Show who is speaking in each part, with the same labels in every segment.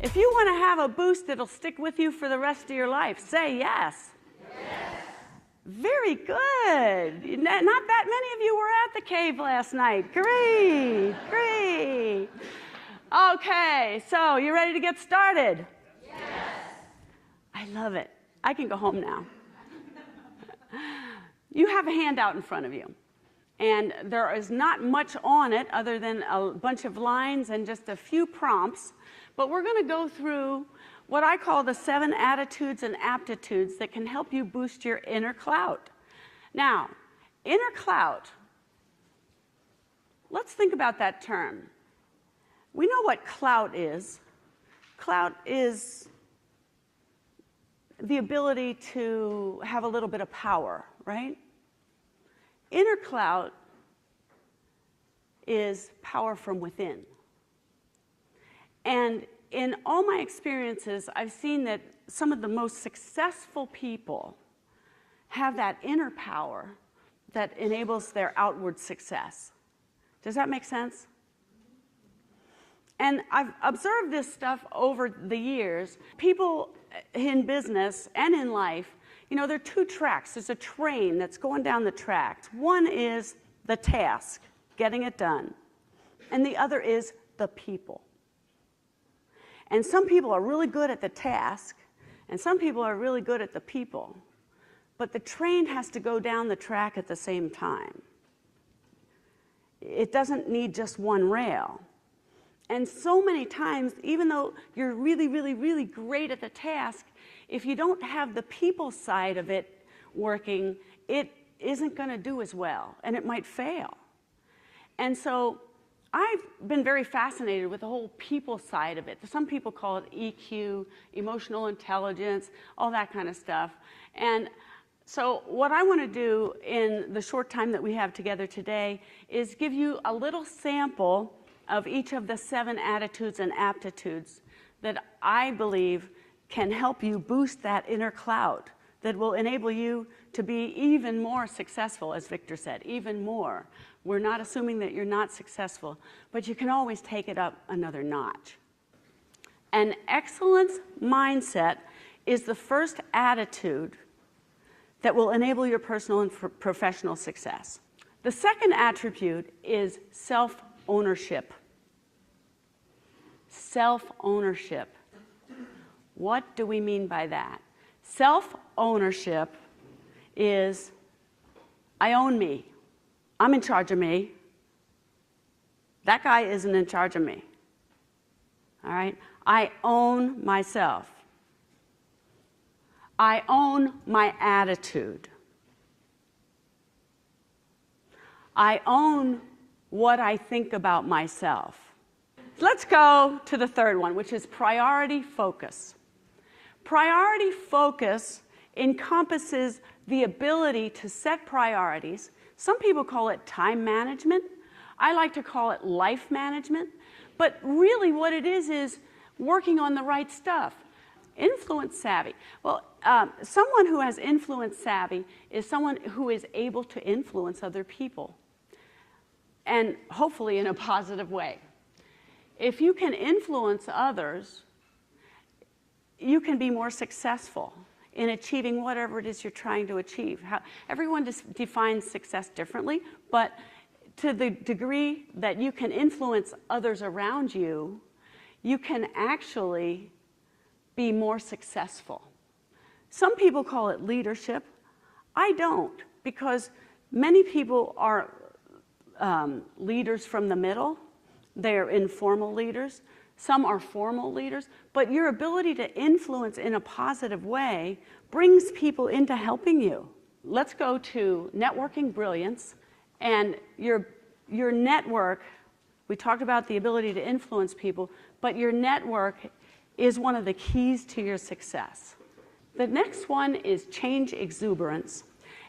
Speaker 1: If you want to have a boost that'll stick with you for the rest of your life, say yes.
Speaker 2: Yes.
Speaker 1: Very good. Not that many of you were at the cave last night. Great, great. Okay, so you ready to get started?
Speaker 2: Yes.
Speaker 1: I love it. I can go home now. You have a handout in front of you. And there is not much on it other than a bunch of lines and just a few prompts. But we're going to go through what I call the 7 attitudes and aptitudes that can help you boost your inner clout. Now, inner clout, let's think about that term. We know what clout is. Clout is the ability to have a little bit of power, right? Inner clout is power from within. And in all my experiences, I've seen that some of the most successful people have that inner power that enables their outward success. Does that make sense? And I've observed this stuff over the years. People in business and in life, you know, there are 2 tracks. There's a train that's going down the tracks. One is the task, getting it done. And the other is the people. And some people are really good at the task, and some people are really good at the people. But the train has to go down the track at the same time. It doesn't need just one rail. And so many times, even though you're really, really, really great at the task, if you don't have the people side of it working, it isn't going to do as well, and it might fail. And so I've been very fascinated with the whole people side of it. Some people call it EQ, emotional intelligence, all that kind of stuff. And so what I want to do in the short time that we have together today is give you a little sample of each of the 7 attitudes and aptitudes that I believe can help you boost that inner clout, that will enable you to be even more successful, as Victor said, even more. We're not assuming that you're not successful, but you can always take it up another notch. An excellence mindset is the first attitude that will enable your personal and professional success. The second attribute is self-ownership. Self-ownership. What do we mean by that? Self-ownership is, I own me. I'm in charge of me. That guy isn't in charge of me. All right? I own myself. I own my attitude. I own what I think about myself. Let's go to the third one, which is priority focus. Priority focus encompasses the ability to set priorities. Some people call it time management. I like to call it life management. But really what it is working on the right stuff. Influence savvy. Well, someone who has influence savvy is someone who is able to influence other people, and hopefully in a positive way. If you can influence others, you can be more successful in achieving whatever it is you're trying to achieve. Everyone defines success differently, but to the degree that you can influence others around you, you can actually be more successful. Some people call it leadership. I don't, because many people are leaders from the middle. They're informal leaders. Some are formal leaders. But your ability to influence in a positive way brings people into helping you. Let's go to networking brilliance. And your network, we talked about the ability to influence people, but your network is one of the keys to your success. The next one is change exuberance.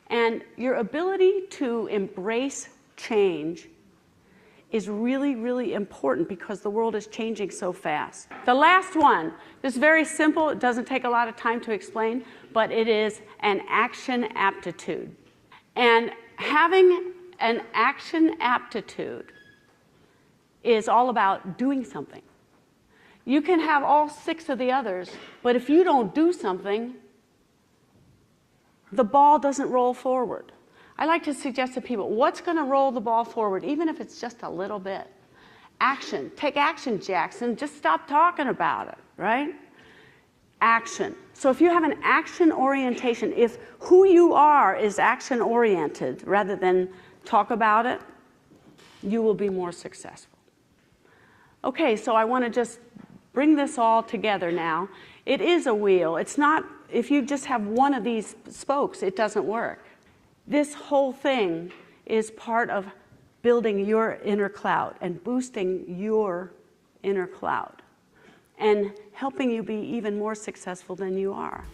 Speaker 1: And your ability to embrace change is really, really important because the world is changing so fast. The last one, this is very simple. It doesn't take a lot of time to explain, but it is an action aptitude. And having an action aptitude is all about doing something. You can have all 6 of the others, but if you don't do something, the ball doesn't roll forward. I like to suggest to people, what's going to roll the ball forward, even if it's just a little bit? Action. Take action, Jackson. Just stop talking about it, right? Action. So if you have an action orientation, if who you are is action oriented rather than talk about it, you will be more successful. Okay, so I want to just bring this all together now. It is a wheel. It's not, if you just have one of these spokes, it doesn't work. This whole thing is part of building your inner clout and boosting your inner clout and helping you be even more successful than you are.